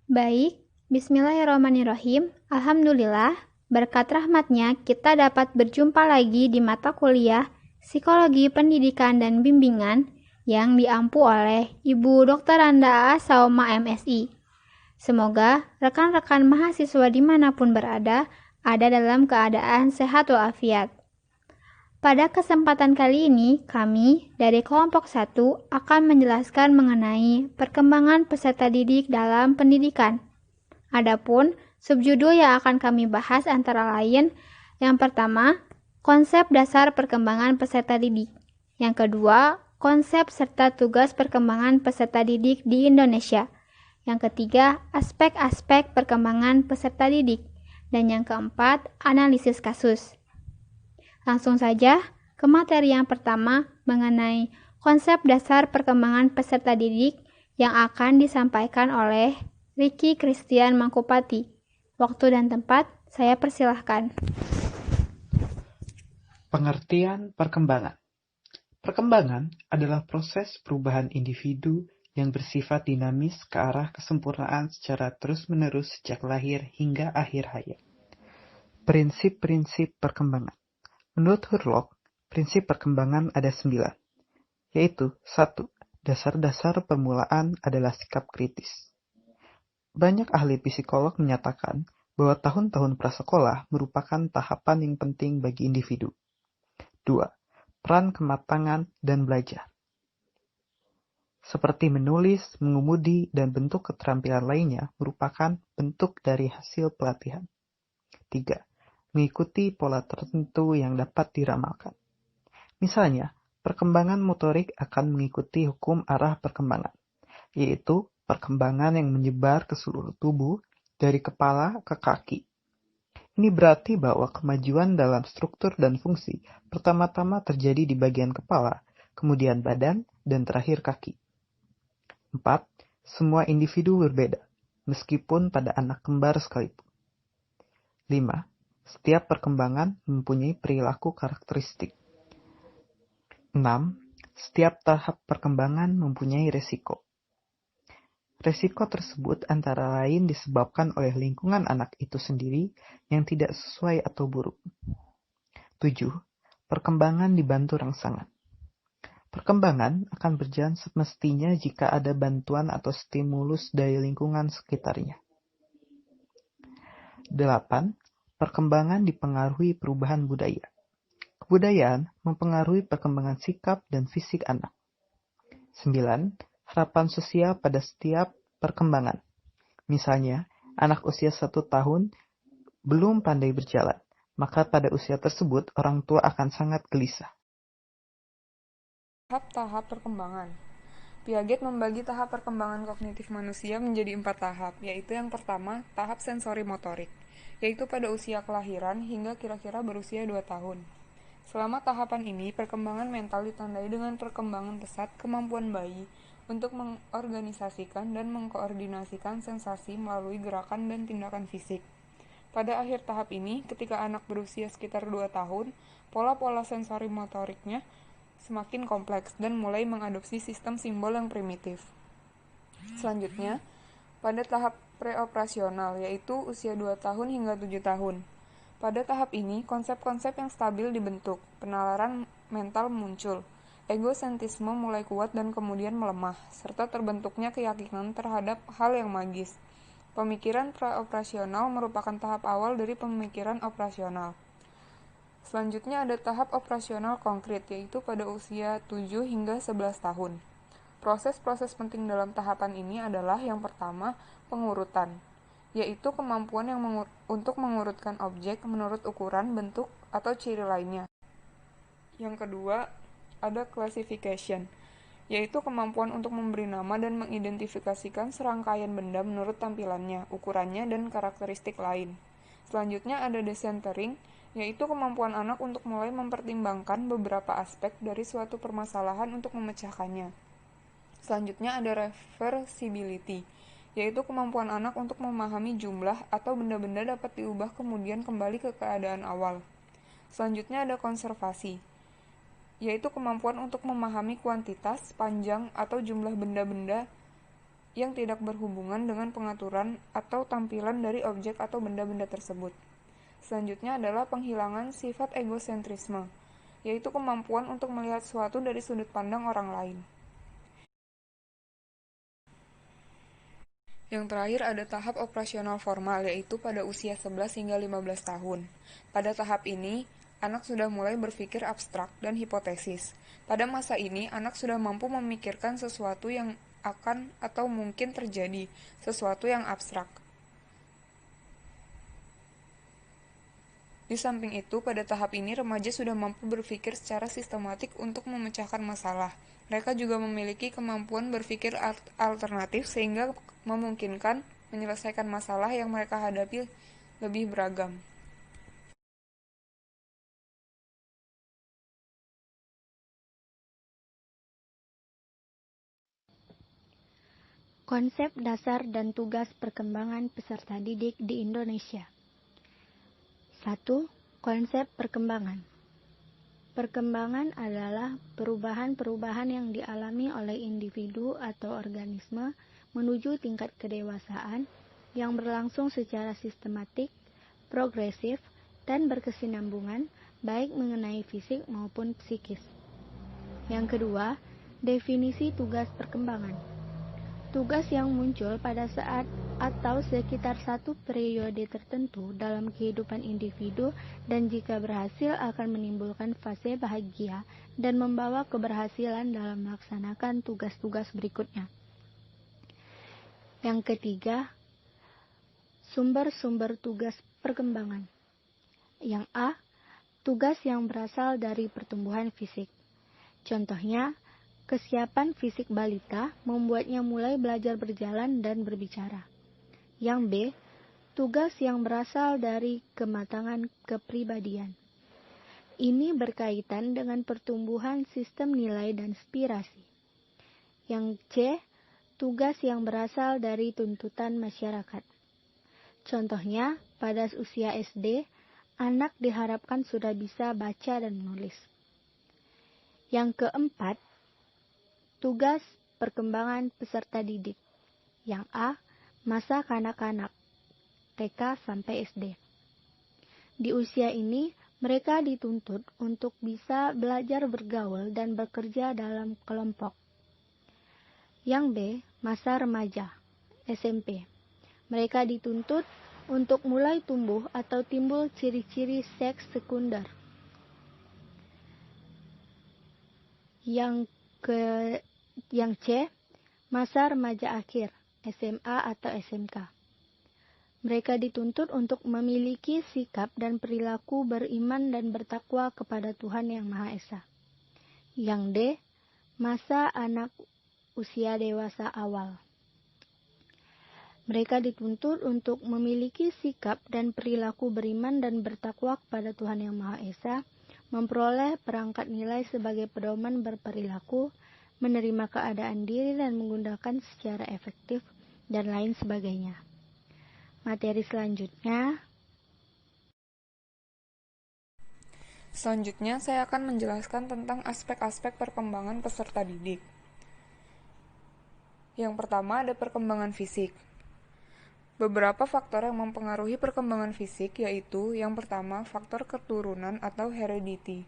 Baik, bismillahirrahmanirrahim. Alhamdulillah, berkat rahmatnya kita dapat berjumpa lagi di mata kuliah Psikologi Pendidikan dan Bimbingan yang diampu oleh Ibu Dr. Anda Sauma MSI. Semoga rekan-rekan mahasiswa dimanapun berada dalam keadaan sehat walafiat. Pada kesempatan kali ini, kami dari kelompok 1 akan menjelaskan mengenai perkembangan peserta didik dalam pendidikan. Adapun subjudul yang akan kami bahas antara lain, yang pertama, konsep dasar perkembangan peserta didik. Yang kedua, konsep serta tugas perkembangan peserta didik di Indonesia. Yang ketiga, aspek-aspek perkembangan peserta didik. Dan yang keempat, analisis kasus. Langsung saja ke materi yang pertama mengenai konsep dasar perkembangan peserta didik yang akan disampaikan oleh Ricky Christian Mangkupati. Waktu dan tempat saya persilahkan. Pengertian perkembangan. Perkembangan adalah proses perubahan individu yang bersifat dinamis ke arah kesempurnaan secara terus-menerus sejak lahir hingga akhir hayat. Prinsip-prinsip perkembangan. Menurut Hurlock, prinsip perkembangan ada 9, yaitu 1. Dasar-dasar permulaan adalah sikap kritis. Banyak ahli psikolog menyatakan bahwa tahun-tahun prasekolah merupakan tahapan yang penting bagi individu. 2. Peran kematangan dan belajar. Seperti menulis, mengemudi, dan bentuk keterampilan lainnya merupakan bentuk dari hasil pelatihan. 3. Mengikuti pola tertentu yang dapat diramalkan. Misalnya, perkembangan motorik akan mengikuti hukum arah perkembangan, yaitu perkembangan yang menyebar ke seluruh tubuh dari kepala ke kaki. Ini berarti bahwa kemajuan dalam struktur dan fungsi pertama-tama terjadi di bagian kepala, kemudian badan, dan terakhir kaki. 4. Semua individu berbeda, meskipun pada anak kembar sekalipun. 5. Setiap perkembangan mempunyai perilaku karakteristik. 6. Setiap tahap perkembangan mempunyai resiko. Resiko tersebut antara lain disebabkan oleh lingkungan anak itu sendiri yang tidak sesuai atau buruk. 7. Perkembangan dibantu rangsangan. Perkembangan akan berjalan semestinya jika ada bantuan atau stimulus dari lingkungan sekitarnya. 8. Perkembangan dipengaruhi perubahan budaya. Kebudayaan mempengaruhi perkembangan sikap dan fisik anak. 9. Harapan sosial pada setiap perkembangan. Misalnya, anak usia 1 tahun belum pandai berjalan, maka pada usia tersebut orang tua akan sangat gelisah. Tahap-tahap perkembangan. Piaget membagi tahap perkembangan kognitif manusia menjadi 4 tahap, yaitu yang pertama, tahap sensori motorik, yaitu pada usia kelahiran hingga kira-kira berusia 2 tahun. Selama tahapan ini, perkembangan mental ditandai dengan perkembangan pesat kemampuan bayi untuk mengorganisasikan dan mengkoordinasikan sensasi melalui gerakan dan tindakan fisik. Pada akhir tahap ini, ketika anak berusia sekitar 2 tahun, pola-pola sensori motoriknya semakin kompleks dan mulai mengadopsi sistem simbol yang primitif. Selanjutnya, pada tahap preoperasional, yaitu usia 2 tahun hingga 7 tahun. Pada tahap ini, konsep-konsep yang stabil dibentuk, penalaran mental muncul, egosentrisme mulai kuat dan kemudian melemah, serta terbentuknya keyakinan terhadap hal yang magis. Pemikiran praoperasional merupakan tahap awal dari pemikiran operasional. Selanjutnya ada tahap operasional konkret, yaitu pada usia 7 hingga 11 tahun. Proses-proses penting dalam tahapan ini adalah yang pertama, pengurutan, yaitu kemampuan yang untuk mengurutkan objek menurut ukuran, bentuk, atau ciri lainnya. Yang kedua, ada classification, yaitu kemampuan untuk memberi nama dan mengidentifikasikan serangkaian benda menurut tampilannya, ukurannya, dan karakteristik lain. Selanjutnya ada decentering, yaitu kemampuan anak untuk mulai mempertimbangkan beberapa aspek dari suatu permasalahan untuk memecahkannya. Selanjutnya ada reversibility, yaitu kemampuan anak untuk memahami jumlah atau benda-benda dapat diubah kemudian kembali ke keadaan awal. Selanjutnya ada konservasi, yaitu kemampuan untuk memahami kuantitas, panjang, atau jumlah benda-benda yang tidak berhubungan dengan pengaturan atau tampilan dari objek atau benda-benda tersebut. Selanjutnya adalah penghilangan sifat egosentrisme, yaitu kemampuan untuk melihat sesuatu dari sudut pandang orang lain. Yang terakhir ada tahap operasional formal, yaitu pada usia 11 hingga 15 tahun. Pada tahap ini, anak sudah mulai berpikir abstrak dan hipotesis. Pada masa ini, anak sudah mampu memikirkan sesuatu yang akan atau mungkin terjadi, sesuatu yang abstrak. Di samping itu, pada tahap ini remaja sudah mampu berpikir secara sistematik untuk memecahkan masalah. Mereka juga memiliki kemampuan berpikir alternatif sehingga memungkinkan menyelesaikan masalah yang mereka hadapi lebih beragam. Konsep dasar dan tugas perkembangan peserta didik di Indonesia. 1. Konsep perkembangan. Perkembangan adalah perubahan-perubahan yang dialami oleh individu atau organisme menuju tingkat kedewasaan yang berlangsung secara sistematik, progresif, dan berkesinambungan, baik mengenai fisik maupun psikis. Yang kedua, definisi tugas perkembangan. Tugas yang muncul pada saat atau sekitar satu periode tertentu dalam kehidupan individu dan jika berhasil akan menimbulkan fase bahagia dan membawa keberhasilan dalam melaksanakan tugas-tugas berikutnya. Yang ketiga, sumber-sumber tugas perkembangan. Yang A, tugas yang berasal dari pertumbuhan fisik. Contohnya, kesiapan fisik balita membuatnya mulai belajar berjalan dan berbicara. Yang B, tugas yang berasal dari kematangan kepribadian. Ini berkaitan dengan pertumbuhan sistem nilai dan aspirasi. Yang C, tugas yang berasal dari tuntutan masyarakat. Contohnya, pada usia SD, anak diharapkan sudah bisa baca dan menulis. Yang keempat, tugas perkembangan peserta didik. Yang A, masa kanak-kanak, TK sampai SD. Di usia ini, mereka dituntut untuk bisa belajar bergaul dan bekerja dalam kelompok. Yang B, masa remaja, SMP. Mereka dituntut untuk mulai tumbuh atau timbul ciri-ciri seks sekunder. Yang C, masa remaja akhir, SMA atau SMK. Mereka dituntut untuk memiliki sikap dan perilaku beriman dan bertakwa kepada Tuhan Yang Maha Esa. Yang D, masa anak usia dewasa awal. Mereka dituntut untuk memiliki sikap dan perilaku beriman dan bertakwa kepada Tuhan Yang Maha Esa, memperoleh perangkat nilai sebagai pedoman berperilaku, menerima keadaan diri dan menggunakan secara efektif, dan lain sebagainya. Materi selanjutnya. Selanjutnya, saya akan menjelaskan tentang aspek-aspek perkembangan peserta didik. Yang pertama ada perkembangan fisik. Beberapa faktor yang mempengaruhi perkembangan fisik yaitu yang pertama faktor keturunan atau heredity.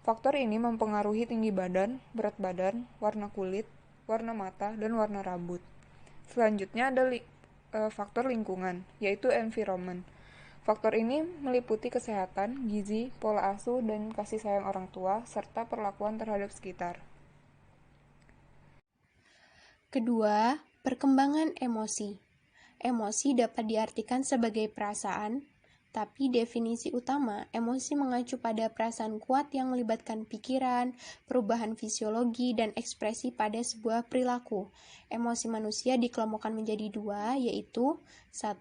Faktor ini mempengaruhi tinggi badan, berat badan, warna kulit, warna mata, dan warna rambut. Selanjutnya ada faktor lingkungan, yaitu environment. Faktor ini meliputi kesehatan, gizi, pola asuh, dan kasih sayang orang tua, serta perlakuan terhadap sekitar. Kedua, perkembangan emosi. Emosi dapat diartikan sebagai perasaan, tapi definisi utama, emosi mengacu pada perasaan kuat yang melibatkan pikiran, perubahan fisiologi, dan ekspresi pada sebuah perilaku. Emosi manusia dikelompokkan menjadi dua, yaitu 1.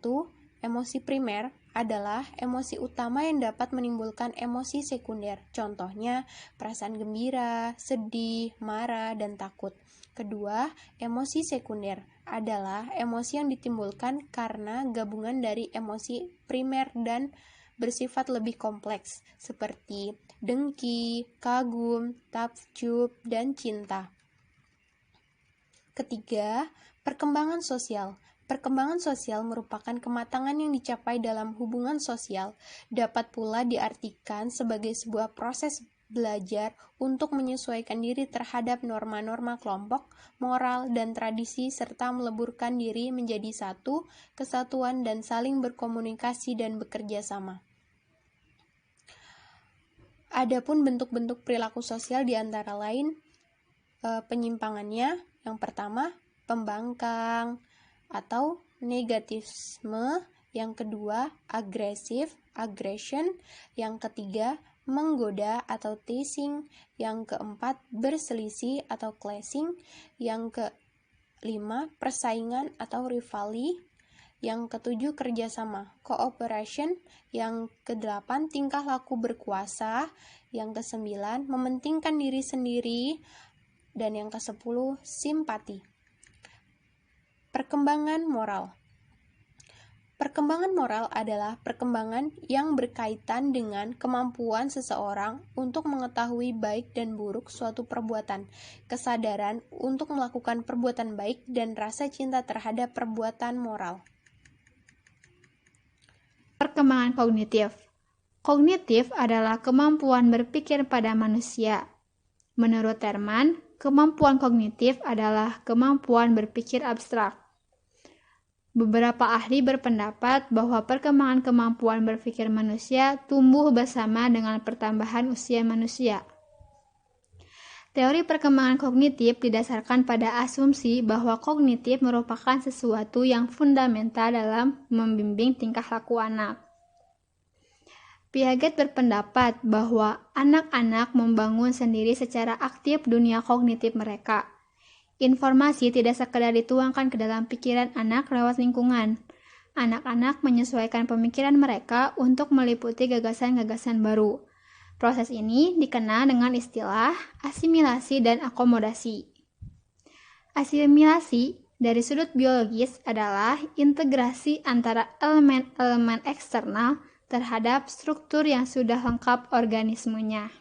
Emosi primer adalah emosi utama yang dapat menimbulkan emosi sekunder. Contohnya, perasaan gembira, sedih, marah, dan takut. Kedua, emosi sekunder adalah emosi yang ditimbulkan karena gabungan dari emosi primer dan bersifat lebih kompleks, seperti dengki, kagum, takjub, dan cinta. Ketiga, Perkembangan sosial. Perkembangan sosial merupakan kematangan yang dicapai dalam hubungan sosial, dapat pula diartikan sebagai sebuah proses belajar untuk menyesuaikan diri terhadap norma-norma kelompok, moral, dan tradisi, serta meleburkan diri menjadi satu, kesatuan, dan saling berkomunikasi dan bekerja sama. Adapun bentuk-bentuk perilaku sosial di antara lain penyimpangannya, yang pertama, pembangkang atau negativisme, yang kedua, agresif, aggression, yang ketiga, menggoda atau teasing, yang keempat, berselisih atau clashing, yang kelima, persaingan atau rivalry, yang ketujuh, kerjasama, cooperation, yang kedelapan, tingkah laku berkuasa, yang kesembilan, mementingkan diri sendiri, dan yang kesepuluh, simpati. Perkembangan moral. Perkembangan moral adalah perkembangan yang berkaitan dengan kemampuan seseorang untuk mengetahui baik dan buruk suatu perbuatan, kesadaran untuk melakukan perbuatan baik, dan rasa cinta terhadap perbuatan moral. Perkembangan kognitif. Kognitif adalah kemampuan berpikir pada manusia. Menurut Terman, kemampuan kognitif adalah kemampuan berpikir abstrak. Beberapa ahli berpendapat bahwa perkembangan kemampuan berpikir manusia tumbuh bersama dengan pertambahan usia manusia. Teori perkembangan kognitif didasarkan pada asumsi bahwa kognitif merupakan sesuatu yang fundamental dalam membimbing tingkah laku anak. Piaget berpendapat bahwa anak-anak membangun sendiri secara aktif dunia kognitif mereka. Informasi tidak sekedar dituangkan ke dalam pikiran anak lewat lingkungan. Anak-anak menyesuaikan pemikiran mereka untuk meliputi gagasan-gagasan baru. Proses ini dikenal dengan istilah asimilasi dan akomodasi. Asimilasi dari sudut biologis adalah integrasi antara elemen-elemen eksternal terhadap struktur yang sudah lengkap organismenya.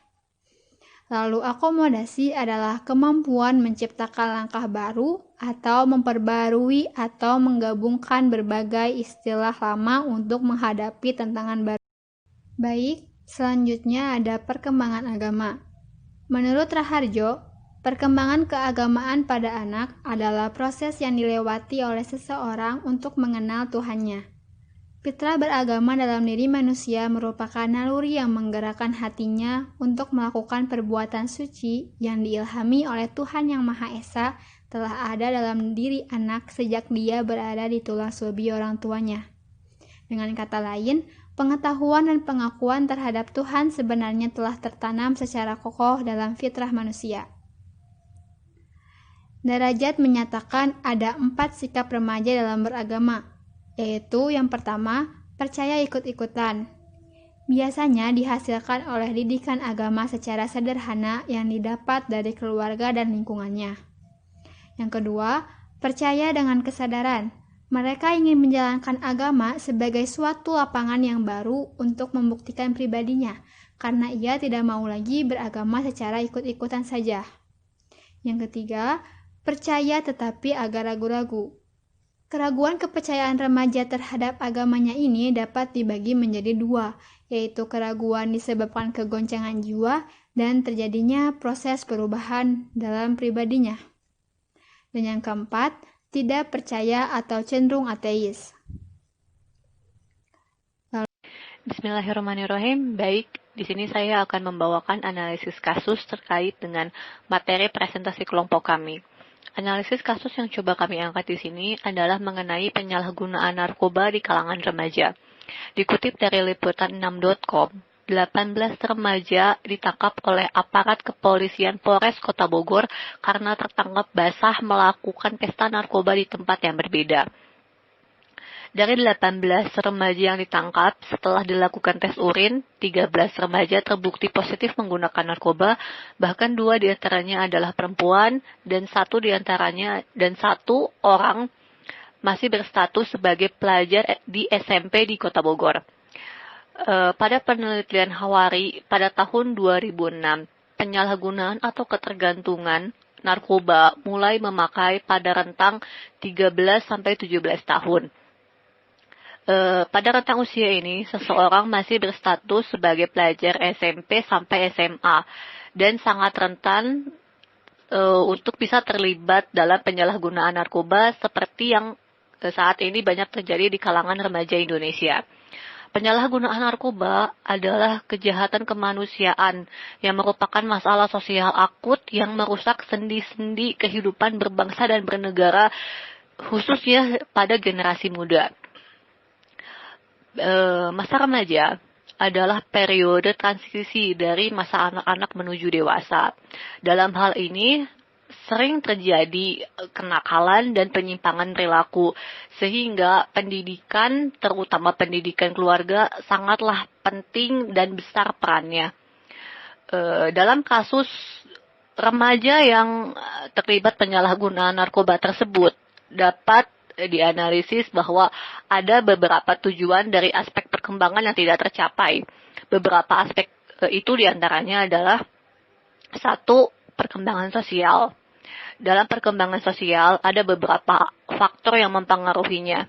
Lalu akomodasi adalah kemampuan menciptakan langkah baru atau memperbarui atau menggabungkan berbagai istilah lama untuk menghadapi tantangan baru. Baik, selanjutnya ada perkembangan agama. Menurut Raharjo, perkembangan keagamaan pada anak adalah proses yang dilewati oleh seseorang untuk mengenal Tuhannya. Fitrah beragama dalam diri manusia merupakan naluri yang menggerakkan hatinya untuk melakukan perbuatan suci yang diilhami oleh Tuhan Yang Maha Esa telah ada dalam diri anak sejak dia berada di tulang sulbi orang tuanya. Dengan kata lain, pengetahuan dan pengakuan terhadap Tuhan sebenarnya telah tertanam secara kokoh dalam fitrah manusia. Derajat menyatakan ada 4 sikap remaja dalam beragama, yaitu yang pertama, percaya ikut-ikutan. Biasanya dihasilkan oleh didikan agama secara sederhana yang didapat dari keluarga dan lingkungannya. Yang kedua, percaya dengan kesadaran. Mereka ingin menjalankan agama sebagai suatu lapangan yang baru untuk membuktikan pribadinya, karena ia tidak mau lagi beragama secara ikut-ikutan saja. Yang ketiga, percaya tetapi agak ragu-ragu. Keraguan kepercayaan remaja terhadap agamanya ini dapat dibagi menjadi 2, yaitu keraguan disebabkan kegoncangan jiwa dan terjadinya proses perubahan dalam pribadinya. Dan yang keempat, tidak percaya atau cenderung ateis. Bismillahirrahmanirrahim. Baik, di sini saya akan membawakan analisis kasus terkait dengan materi presentasi kelompok kami. Analisis kasus yang coba kami angkat di sini adalah mengenai penyalahgunaan narkoba di kalangan remaja. Dikutip dari liputan6.com, 18 remaja ditangkap oleh aparat kepolisian Polres Kota Bogor karena tertangkap basah melakukan pesta narkoba di tempat yang berbeda. Dari 18 remaja yang ditangkap, setelah dilakukan tes urin, 13 remaja terbukti positif menggunakan narkoba, bahkan 2 diantaranya adalah perempuan, dan satu orang masih berstatus sebagai pelajar di SMP di Kota Bogor. Pada penelitian Hawari pada tahun 2006, penyalahgunaan atau ketergantungan narkoba mulai memakai pada rentang 13 sampai 17 tahun. Pada rentang usia ini, seseorang masih berstatus sebagai pelajar SMP sampai SMA dan sangat rentan untuk bisa terlibat dalam penyalahgunaan narkoba seperti yang saat ini banyak terjadi di kalangan remaja Indonesia. Penyalahgunaan narkoba adalah kejahatan kemanusiaan yang merupakan masalah sosial akut yang merusak sendi-sendi kehidupan berbangsa dan bernegara, khususnya pada generasi muda. Masa remaja adalah periode transisi dari masa anak-anak menuju dewasa. Dalam hal ini, sering terjadi kenakalan dan penyimpangan perilaku, sehingga pendidikan, terutama pendidikan keluarga, sangatlah penting dan besar perannya. Dalam kasus remaja yang terlibat penyalahgunaan narkoba tersebut, dapat dianalisis bahwa ada beberapa tujuan dari aspek perkembangan yang tidak tercapai. Beberapa aspek itu diantaranya adalah 1. Perkembangan sosial. Dalam perkembangan sosial ada beberapa faktor yang mempengaruhinya,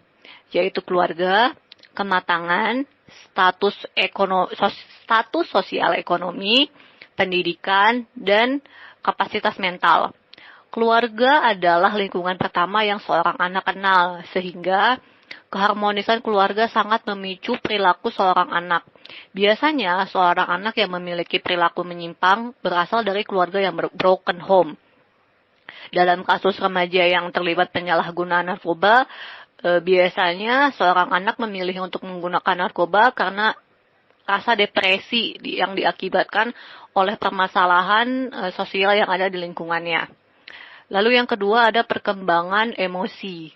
yaitu keluarga, kematangan, status sosial ekonomi, pendidikan, dan kapasitas mental. Keluarga adalah lingkungan pertama yang seorang anak kenal, sehingga keharmonisan keluarga sangat memicu perilaku seorang anak. Biasanya, seorang anak yang memiliki perilaku menyimpang berasal dari keluarga yang broken home. Dalam kasus remaja yang terlibat penyalahgunaan narkoba, biasanya seorang anak memilih untuk menggunakan narkoba karena rasa depresi yang diakibatkan oleh permasalahan sosial yang ada di lingkungannya. Lalu yang kedua ada perkembangan emosi.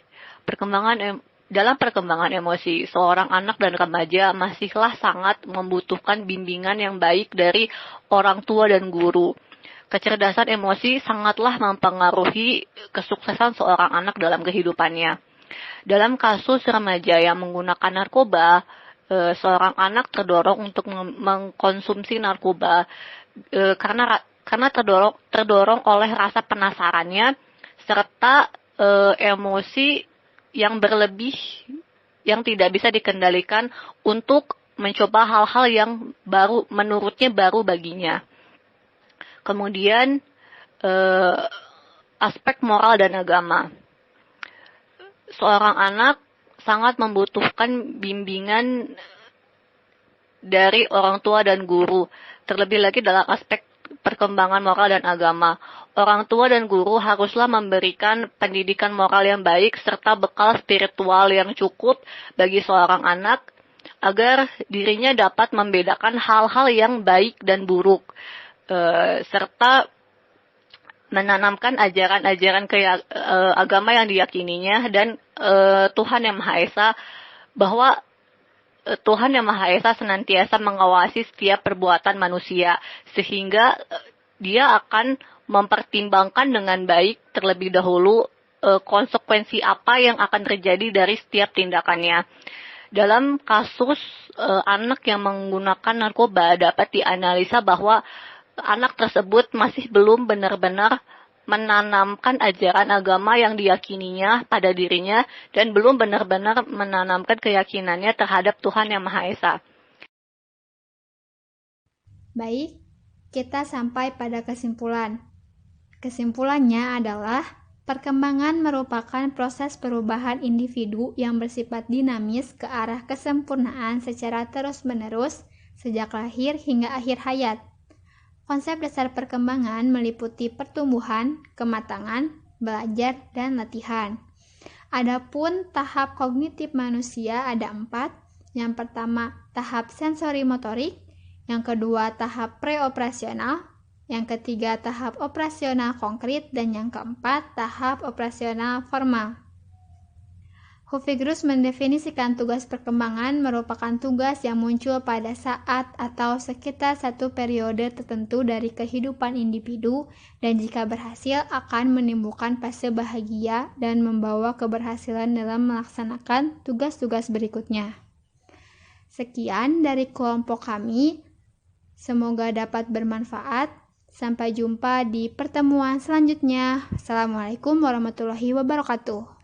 Dalam perkembangan emosi, seorang anak dan remaja masihlah sangat membutuhkan bimbingan yang baik dari orang tua dan guru. Kecerdasan emosi sangatlah mempengaruhi kesuksesan seorang anak dalam kehidupannya. Dalam kasus remaja yang menggunakan narkoba, seorang anak terdorong untuk mengkonsumsi narkoba karena terdorong oleh rasa penasarannya serta emosi yang berlebih yang tidak bisa dikendalikan untuk mencoba hal-hal yang menurutnya baru baginya. Kemudian aspek moral dan agama. Seorang anak sangat membutuhkan bimbingan dari orang tua dan guru, terlebih lagi dalam aspek perkembangan moral dan agama. Orang tua dan guru haruslah memberikan pendidikan moral yang baik serta bekal spiritual yang cukup bagi seorang anak agar dirinya dapat membedakan hal-hal yang baik dan buruk, serta menanamkan ajaran-ajaran agama yang diyakininya dan Tuhan Yang Maha Esa, bahwa Tuhan Yang Maha Esa senantiasa mengawasi setiap perbuatan manusia, sehingga dia akan mempertimbangkan dengan baik terlebih dahulu konsekuensi apa yang akan terjadi dari setiap tindakannya. Dalam kasus anak yang menggunakan narkoba, dapat dianalisa bahwa anak tersebut masih belum benar-benar menanamkan ajaran agama yang diyakininya pada dirinya dan belum benar-benar menanamkan keyakinannya terhadap Tuhan Yang Maha Esa. Baik, kita sampai pada kesimpulan. Kesimpulannya adalah perkembangan merupakan proses perubahan individu yang bersifat dinamis ke arah kesempurnaan secara terus-menerus sejak lahir hingga akhir hayat. Konsep dasar perkembangan meliputi pertumbuhan, kematangan, belajar, dan latihan. Adapun tahap kognitif manusia ada 4. Yang pertama, tahap sensori motorik. Yang kedua, tahap preoperasional. Yang ketiga, tahap operasional konkret. Dan yang keempat, tahap operasional formal. Hufigurus mendefinisikan tugas perkembangan merupakan tugas yang muncul pada saat atau sekitar satu periode tertentu dari kehidupan individu dan jika berhasil akan menimbulkan fase bahagia dan membawa keberhasilan dalam melaksanakan tugas-tugas berikutnya. Sekian dari kelompok kami, semoga dapat bermanfaat. Sampai jumpa di pertemuan selanjutnya. Assalamualaikum warahmatullahi wabarakatuh.